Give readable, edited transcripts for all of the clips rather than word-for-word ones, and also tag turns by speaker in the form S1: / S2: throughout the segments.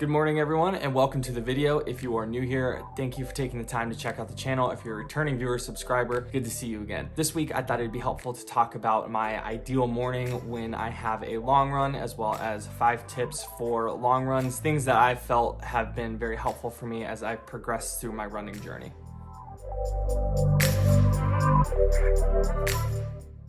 S1: Good morning everyone and welcome to the video. If you are new here, thank you for taking the time to check out the channel. If you're a returning viewer, subscriber, good to see you again. This week I thought it'd be helpful to talk about my ideal morning when I have a long run, as well as 5 tips for long runs, things that I felt have been very helpful for me as I progress through my running journey.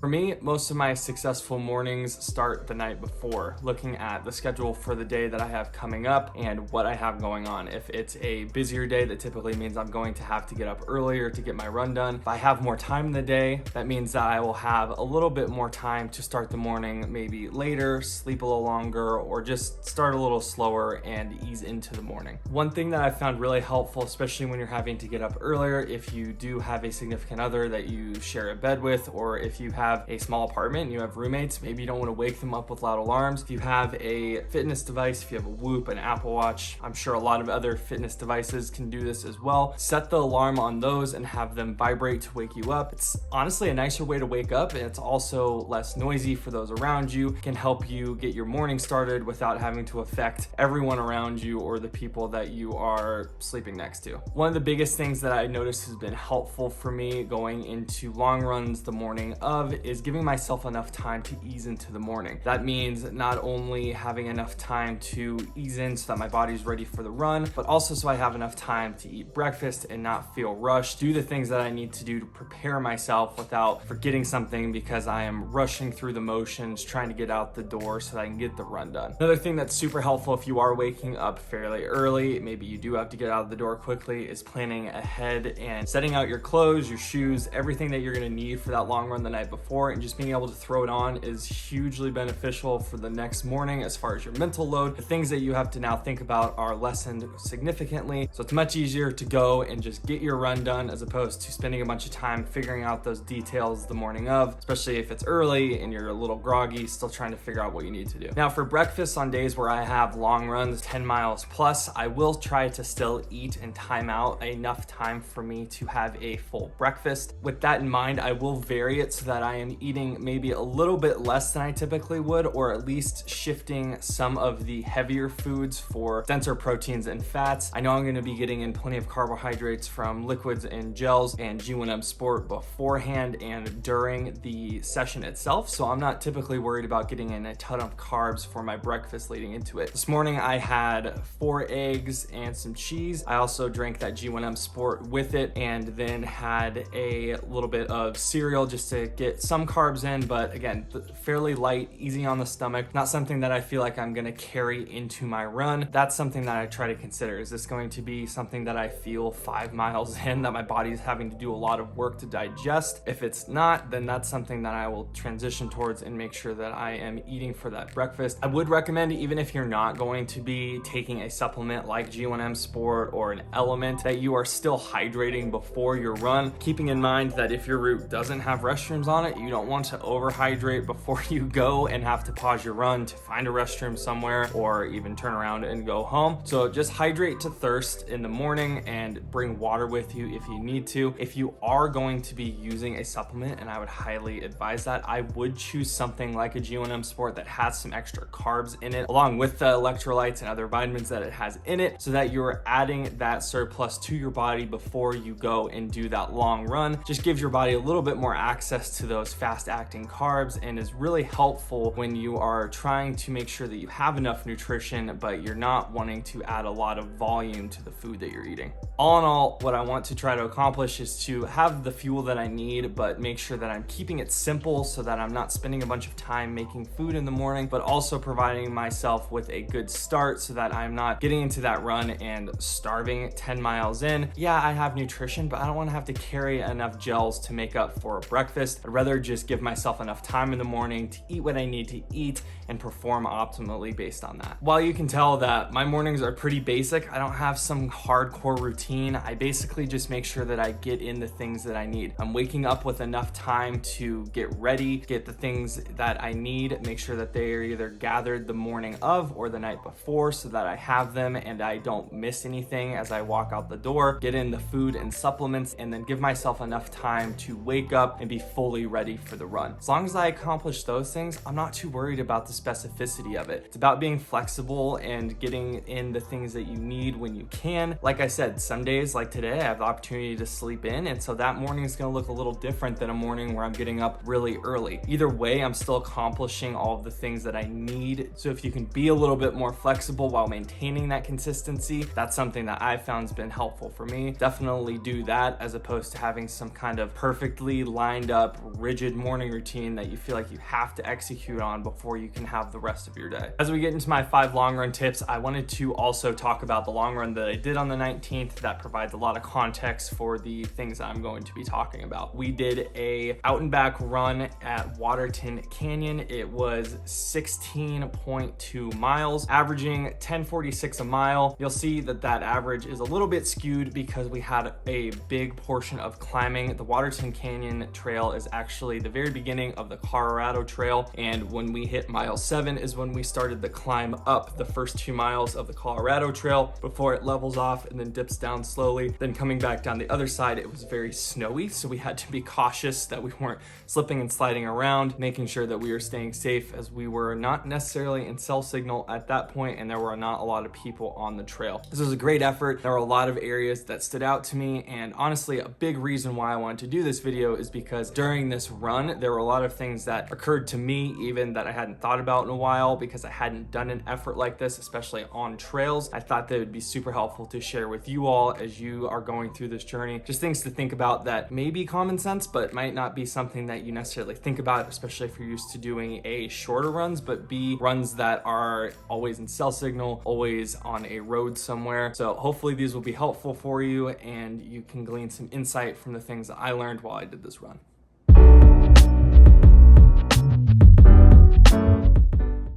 S1: For me, most of my successful mornings start the night before, looking at the schedule for the day that I have coming up and what I have going on. If it's a busier day, that typically means I'm going to have to get up earlier to get my run done. If I have more time in the day, that means that I will have a little bit more time to start the morning, maybe later, sleep a little longer, or just start a little slower and ease into the morning. One thing that I found really helpful, especially when you're having to get up earlier, if you do have a significant other that you share a bed with, or if you have a small apartment and you have roommates, maybe you don't want to wake them up with loud alarms. If you have a fitness device, if you have a Whoop, an Apple Watch, I'm sure a lot of other fitness devices can do this as well. Set the alarm on those and have them vibrate to wake you up. It's honestly a nicer way to wake up, and it's also less noisy for those around you. It can help you get your morning started without having to affect everyone around you or the people that you are sleeping next to. One of the biggest things that I noticed has been helpful for me going into long runs the morning of is giving myself enough time to ease into the morning. That means not only having enough time to ease in so that my body's ready for the run, but also so I have enough time to eat breakfast and not feel rushed, do the things that I need to do to prepare myself without forgetting something because I am rushing through the motions, trying to get out the door so that I can get the run done. Another thing that's super helpful if you are waking up fairly early, maybe you do have to get out of the door quickly, is planning ahead and setting out your clothes, your shoes, everything that you're gonna need for that long run the night before, and just being able to throw it on is hugely beneficial for the next morning. As far as your mental load, the things that you have to now think about are lessened significantly, so it's much easier to go and just get your run done as opposed to spending a bunch of time figuring out those details the morning of, especially if it's early and you're a little groggy, still trying to figure out what you need to do. Now for breakfast on days where I have long runs, 10 miles plus, I will try to still eat and time out enough time for me to have a full breakfast. With that in mind, I will vary it so that I am eating maybe a little bit less than I typically would, or at least shifting some of the heavier foods for denser proteins and fats. I know I'm going to be getting in plenty of carbohydrates from liquids and gels and G1M Sport beforehand and during the session itself, so I'm not typically worried about getting in a ton of carbs for my breakfast leading into it. This morning I had 4 eggs and some cheese. I also drank that G1M Sport with it, and then had a little bit of cereal just to get some carbs in, but again, fairly light, easy on the stomach, not something that I feel like I'm gonna carry into my run. That's something that I try to consider. Is this going to be something that I feel 5 miles in that my body's having to do a lot of work to digest? If it's not, then that's something that I will transition towards and make sure that I am eating for that breakfast. I would recommend, even if you're not going to be taking a supplement like G1M Sport or an Element, that you are still hydrating before your run, keeping in mind that if your route doesn't have restrooms on it, you don't want to overhydrate before you go and have to pause your run to find a restroom somewhere or even turn around and go home. So just hydrate to thirst in the morning and bring water with you if you need to. If you are going to be using a supplement, and I would highly advise that, I would choose something like a G1M Sport that has some extra carbs in it, along with the electrolytes and other vitamins that it has in it, so that you're adding that surplus to your body before you go and do that long run. Just gives your body a little bit more access to those fast acting carbs and is really helpful when you are trying to make sure that you have enough nutrition, but you're not wanting to add a lot of volume to the food that you're eating. All in all, what I want to try to accomplish is to have the fuel that I need, but make sure that I'm keeping it simple so that I'm not spending a bunch of time making food in the morning, but also providing myself with a good start so that I'm not getting into that run and starving 10 miles in. Yeah, I have nutrition, but I don't want to have to carry enough gels to make up for breakfast. I'd rather just give myself enough time in the morning to eat what I need to eat and perform optimally based on that. While you can tell that my mornings are pretty basic, I don't have some hardcore routine. I basically just make sure that I get in the things that I need. I'm waking up with enough time to get ready, get the things that I need, make sure that they are either gathered the morning of or the night before so that I have them and I don't miss anything as I walk out the door, get in the food and supplements, and then give myself enough time to wake up and be fully ready ready for the run. As long as I accomplish those things, I'm not too worried about the specificity of it. It's about being flexible and getting in the things that you need when you can. Like I said, some days like today, I have the opportunity to sleep in, and so that morning is gonna look a little different than a morning where I'm getting up really early. Either way, I'm still accomplishing all of the things that I need. So if you can be a little bit more flexible while maintaining that consistency, that's something that I've found has been helpful for me. Definitely do that as opposed to having some kind of perfectly lined up, rigid morning routine that you feel like you have to execute on before you can have the rest of your day. As we get into my 5 long run tips, I wanted to also talk about the long run that I did on the 19th. That provides a lot of context for the things that I'm going to be talking about. We did a out and back run at Waterton Canyon. It was 16.2 miles, averaging 10:46 a mile. You'll see that that average is a little bit skewed because we had a big portion of climbing. The Waterton Canyon Trail is actually the very beginning of the Colorado Trail, and when we hit mile 7 is when we started the climb up the first 2 miles of the Colorado Trail before it levels off and then dips down slowly. Then coming back down the other side, it was very snowy, so we had to be cautious that we weren't slipping and sliding around, making sure that we were staying safe, as we were not necessarily in cell signal at that point and there were not a lot of people on the trail. This was a great effort. There were a lot of areas that stood out to me, and honestly, a big reason why I wanted to do this video is because during this run, there were a lot of things that occurred to me even that I hadn't thought about in a while because I hadn't done an effort like this, especially on trails. I thought that it would be super helpful to share with you all as you are going through this journey. Just things to think about that may be common sense, but might not be something that you necessarily think about, especially if you're used to doing A, shorter runs, but B, runs that are always in cell signal, always on a road somewhere. So hopefully these will be helpful for you and you can glean some insight from the things that I learned while I did this run.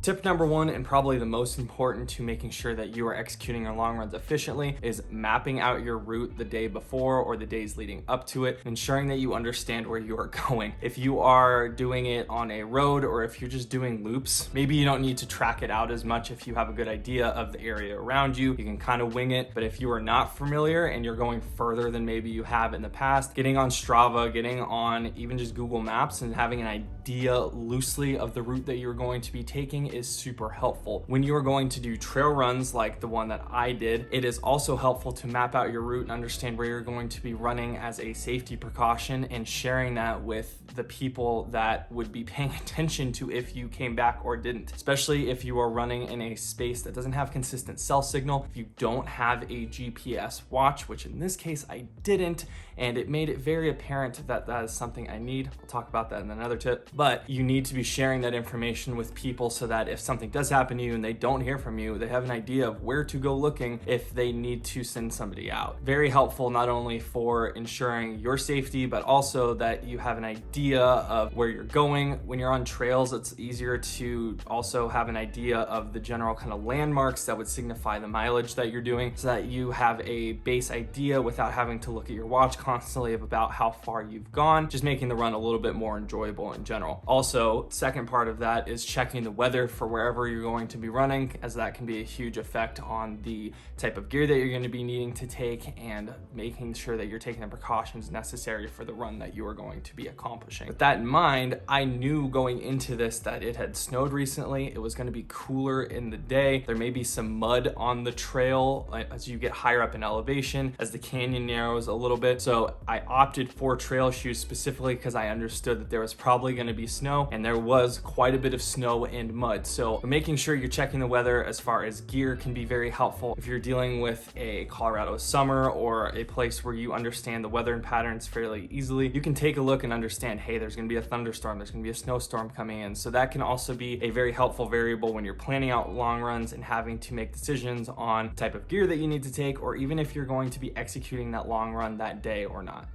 S1: Tip number 1, and probably the most important to making sure that you are executing your long runs efficiently, is mapping out your route the day before or the days leading up to it, ensuring that you understand where you are going. If you are doing it on a road or if you're just doing loops, maybe you don't need to track it out as much. If you have a good idea of the area around you, you can kind of wing it. But if you are not familiar and you're going further than maybe you have in the past, getting on Strava, getting on even just Google Maps and having an idea loosely of the route that you're going to be taking is super helpful. When you are going to do trail runs like the one that I did, it is also helpful to map out your route and understand where you're going to be running as a safety precaution, and sharing that with the people that would be paying attention to if you came back or didn't, especially if you are running in a space that doesn't have consistent cell signal. If you don't have a GPS watch, which in this case I didn't, and it made it very apparent that that is something I need. I'll talk about that in another tip, but you need to be sharing that information with people so that if something does happen to you and they don't hear from you, they have an idea of where to go looking if they need to send somebody out. Very helpful, not only for ensuring your safety, but also that you have an idea of where you're going. When you're on trails, it's easier to also have an idea of the general kind of landmarks that would signify the mileage that you're doing, so that you have a base idea without having to look at your watch constantly about how far you've gone, just making the run a little bit more enjoyable in general. Also, second part of that is checking the weather for wherever you're going to be running, as that can be a huge effect on the type of gear that you're going to be needing to take, and making sure that you're taking the precautions necessary for the run that you are going to be accomplishing. With that in mind, I knew going into this that it had snowed recently. It was going to be cooler in the day. There may be some mud on the trail as you get higher up in elevation, as the canyon narrows a little bit. So I opted for trail shoes specifically because I understood that there was probably going to be snow, and there was quite a bit of snow and mud. So making sure you're checking the weather as far as gear can be very helpful. If you're dealing with a Colorado summer or a place where you understand the weather and patterns fairly easily, you can take a look and understand, hey, there's going to be a thunderstorm, there's going to be a snowstorm coming in. So that can also be a very helpful variable when you're planning out long runs and having to make decisions on the type of gear that you need to take, or even if you're going to be executing that long run that day or not.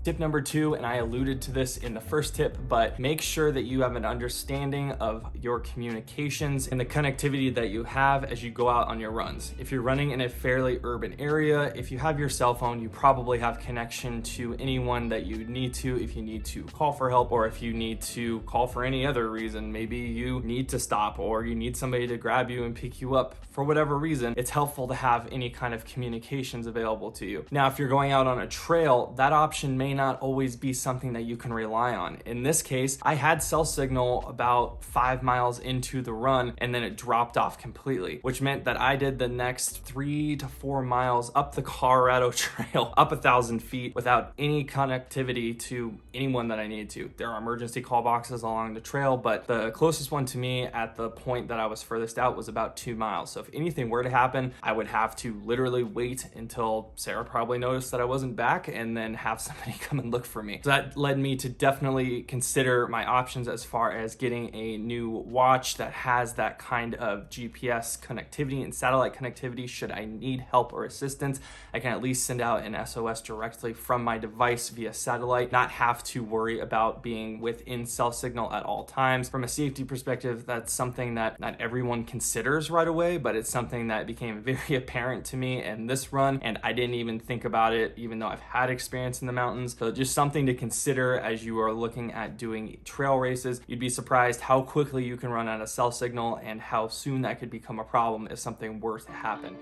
S1: Tip Tip number 2, and I alluded to this in the first tip, but make sure that you have an understanding of your communications and the connectivity that you have as you go out on your runs. If you're running in a fairly urban area, if you have your cell phone, you probably have connection to anyone that you need to, if you need to call for help, or if you need to call for any other reason. Maybe you need to stop, or you need somebody to grab you and pick you up for whatever reason. It's helpful to have any kind of communications available to you. Now, if you're going out on a trail, that option may not always be something that you can rely on. In this case, I had cell signal about 5 miles into the run, and then it dropped off completely, which meant that I did the next 3 to 4 miles up the Colorado Trail, up 1,000 feet without any connectivity to anyone that I needed to. There are emergency call boxes along the trail, but the closest one to me at the point that I was furthest out was about 2 miles. So if anything were to happen, I would have to literally wait until Sarah probably noticed that I wasn't back and then have somebody come and look for me. So that led me to definitely consider my options as far as getting a new watch that has that kind of GPS connectivity and satellite connectivity. Should I need help or assistance, I can at least send out an SOS directly from my device via satellite, not have to worry about being within cell signal at all times. From a safety perspective, that's something that not everyone considers right away, but it's something that became very apparent to me in this run, and I didn't even think about it, even though I've had experience in the mountains. So just something to consider as you are looking at doing trail races. You'd be surprised how quickly you can run out of cell signal and how soon that could become a problem if something were to happen.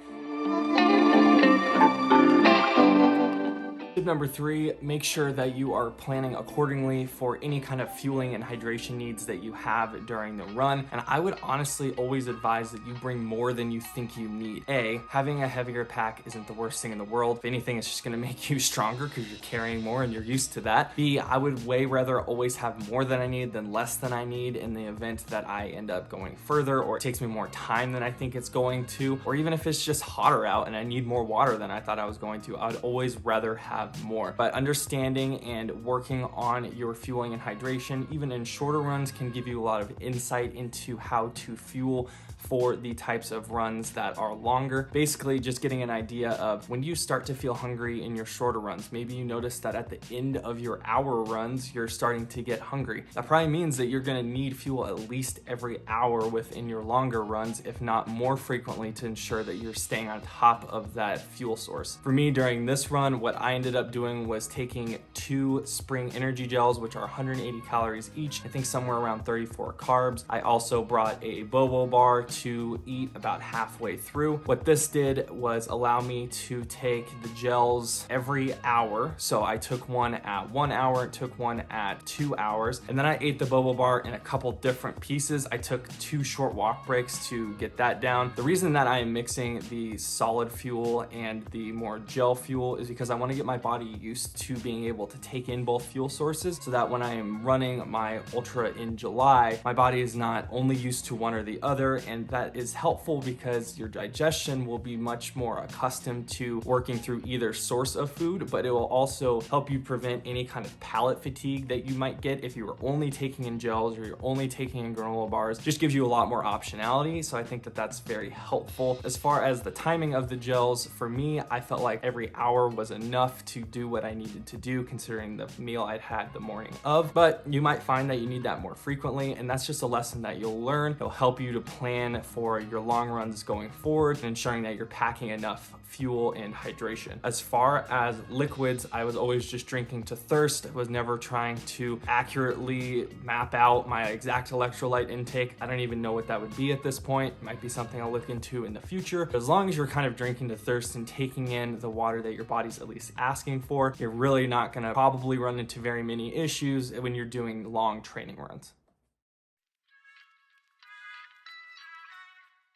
S1: Tip number 3, make sure that you are planning accordingly for any kind of fueling and hydration needs that you have during the run. And I would honestly always advise that you bring more than you think you need. A, having a heavier pack isn't the worst thing in the world. If anything, it's just gonna make you stronger because you're carrying more and you're used to that. B, I would way rather always have more than I need than less than I need in the event that I end up going further, or it takes me more time than I think it's going to, or even if it's just hotter out and I need more water than I thought I was going to. I would always rather have more. But understanding and working on your fueling and hydration, even in shorter runs, can give you a lot of insight into how to fuel for the types of runs that are longer. Basically, just getting an idea of when you start to feel hungry in your shorter runs. Maybe you notice that at the end of your hour runs, you're starting to get hungry. That probably means that you're gonna need fuel at least every hour within your longer runs, if not more frequently, to ensure that you're staying on top of that fuel source. For me, during this run, what I ended up doing was taking 2 spring energy gels, which are 180 calories each, I think somewhere around 34 carbs. I also brought a Bobo bar to eat about halfway through. What this did was allow me to take the gels every hour. So I took one at 1 hour, took one at 2 hours, and then I ate the Bobo bar in a couple different pieces. I took 2 short walk breaks to get that down. The reason that I am mixing the solid fuel and the more gel fuel is because I want to get my body used to being able to take in both fuel sources, so that when I am running my ultra in July, my body is not only used to one or the other, and that is helpful because your digestion will be much more accustomed to working through either source of food, but it will also help you prevent any kind of palate fatigue that you might get if you were only taking in gels or you're only taking in granola bars. Just gives you a lot more optionality, so I think that that's very helpful. As far as the timing of the gels, for me, I felt like every hour was enough to do what I needed to do considering the meal I'd had the morning of, but you might find that you need that more frequently, and that's just a lesson that you'll learn. It'll help you to plan for your long runs going forward and ensuring that you're packing enough fuel and hydration. As far as liquids, I was always just drinking to thirst. I was never trying to accurately map out my exact electrolyte intake. I don't even know what that would be at this point. It might be something I'll look into in the future. But as long as you're kind of drinking to thirst and taking in the water that your body's at least asking for, you're really not gonna probably run into very many issues when you're doing long training runs.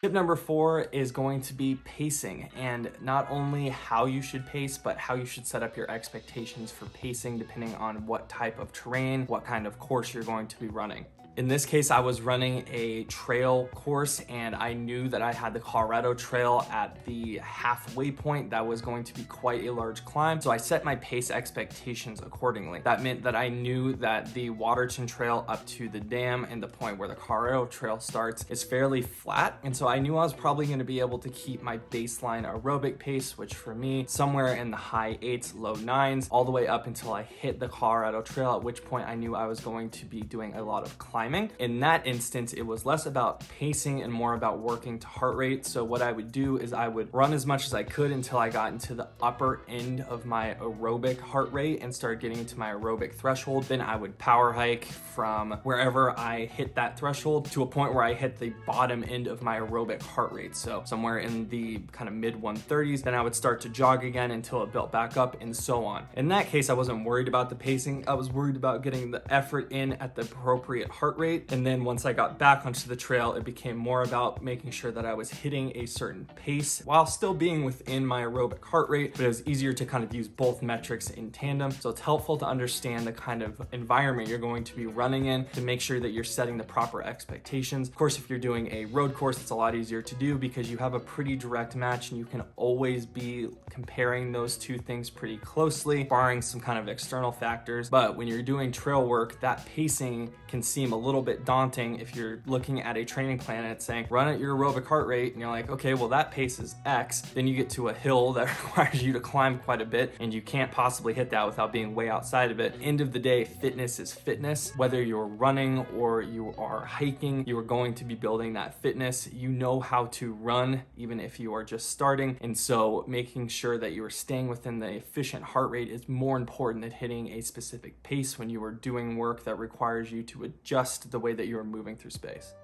S1: Tip number 4 is going to be pacing, and not only how you should pace, but how you should set up your expectations for pacing depending on what type of terrain, what kind of course you're going to be running. In this case, I was running a trail course and I knew that I had the Colorado Trail at the halfway point. That was going to be quite a large climb. So I set my pace expectations accordingly. That meant that I knew that the Waterton Trail up to the dam and the point where the Colorado Trail starts is fairly flat. And so I knew I was probably going to be able to keep my baseline aerobic pace, which for me, somewhere in the high 8s, low 9s, all the way up until I hit the Colorado Trail, at which point I knew I was going to be doing a lot of climbing. In that instance, it was less about pacing and more about working to heart rate. So what I would do is I would run as much as I could until I got into the upper end of my aerobic heart rate and started getting into my aerobic threshold. Then I would power hike from wherever I hit that threshold to a point where I hit the bottom end of my aerobic heart rate. So somewhere in the kind of mid 130s, then I would start to jog again until it built back up and so on. In that case, I wasn't worried about the pacing. I was worried about getting the effort in at the appropriate heart rate. And then once I got back onto the trail, it became more about making sure that I was hitting a certain pace while still being within my aerobic heart rate, but it was easier to kind of use both metrics in tandem. So it's helpful to understand the kind of environment you're going to be running in to make sure that you're setting the proper expectations. Of course, if you're doing a road course, it's a lot easier to do because you have a pretty direct match and you can always be comparing those two things pretty closely, barring some kind of external factors. But when you're doing trail work, that pacing can seem a little bit daunting if you're looking at a training plan and it's saying run at your aerobic heart rate and you're like, okay, well that pace is X. Then you get to a hill that requires you to climb quite a bit and you can't possibly hit that without being way outside of it. End of the day, fitness is fitness. Whether you're running or you are hiking, you are going to be building that fitness. You know how to run even if you are just starting. And so making sure that you are staying within the efficient heart rate is more important than hitting a specific pace when you are doing work that requires you to adjust the way that you are moving through space.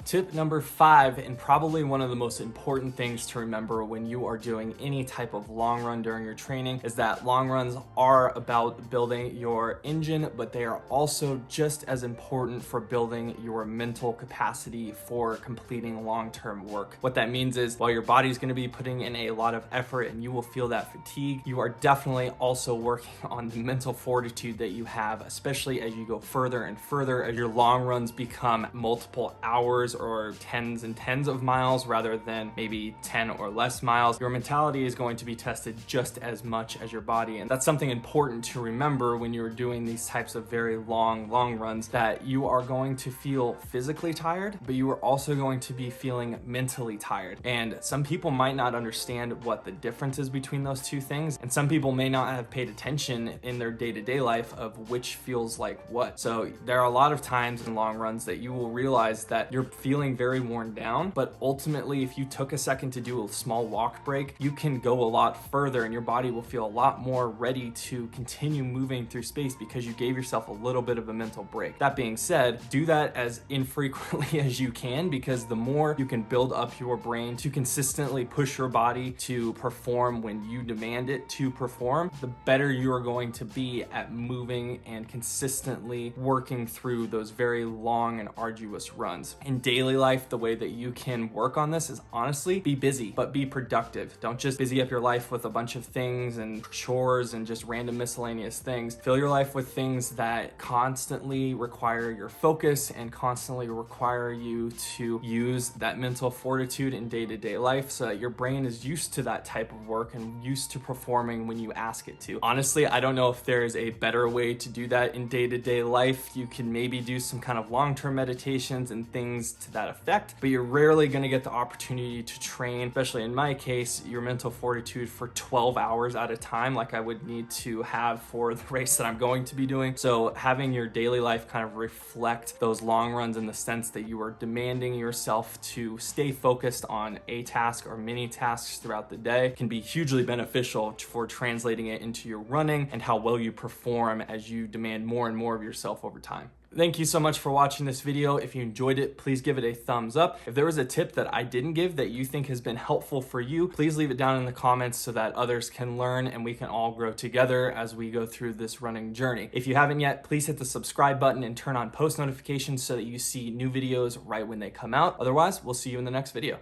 S1: Tip number 5, and probably one of the most important things to remember when you are doing any type of long run during your training, is that long runs are about building your engine, but they are also just as important for building your mental capacity for completing long-term work. What that means is while your body is going to be putting in a lot of effort and you will feel that fatigue, you are definitely also working on the mental fortitude that you have, especially as you go further and further, as your long runs become multiple hours or tens and tens of miles rather than maybe 10 or less miles. Your mentality is going to be tested just as much as your body. And that's something important to remember when you're doing these types of very long runs, that you are going to feel physically tired, but you are also going to be feeling mentally tired. And some people might not understand what the difference is between those two things. And some people may not have paid attention in their day-to-day life of which feels like what. So there are a lot of times in long runs that you will realize that you're feeling very worn down, but ultimately if you took a second to do a small walk break, you can go a lot further and your body will feel a lot more ready to continue moving through space because you gave yourself a little bit of a mental break. That being said, do that as infrequently as you can, because the more you can build up your brain to consistently push your body to perform when you demand it to perform, the better you are going to be at moving and consistently working through those very long and arduous runs. In daily life, the way that you can work on this is honestly be busy, but be productive. Don't just busy up your life with a bunch of things and chores and just random miscellaneous things. Fill your life with things that constantly require your focus and constantly require you to use that mental fortitude in day-to-day life so that your brain is used to that type of work and used to performing when you ask it to. Honestly, I don't know if there is a better way to do that in day-to-day life. You can maybe do some kind of long-term meditations and things to that effect, but you're rarely going to get the opportunity to train, especially in my case, your mental fortitude for 12 hours at a time like I would need to have for the race that I'm going to be doing. So having your daily life kind of reflect those long runs in the sense that you are demanding yourself to stay focused on a task or many tasks throughout the day can be hugely beneficial for translating it into your running and how well you perform as you demand more and more of yourself over time. Thank you so much for watching this video. If you enjoyed it, please give it a thumbs up. If there was a tip that I didn't give that you think has been helpful for you, please leave it down in the comments so that others can learn and we can all grow together as we go through this running journey. If you haven't yet, please hit the subscribe button and turn on post notifications so that you see new videos right when they come out. Otherwise, we'll see you in the next video.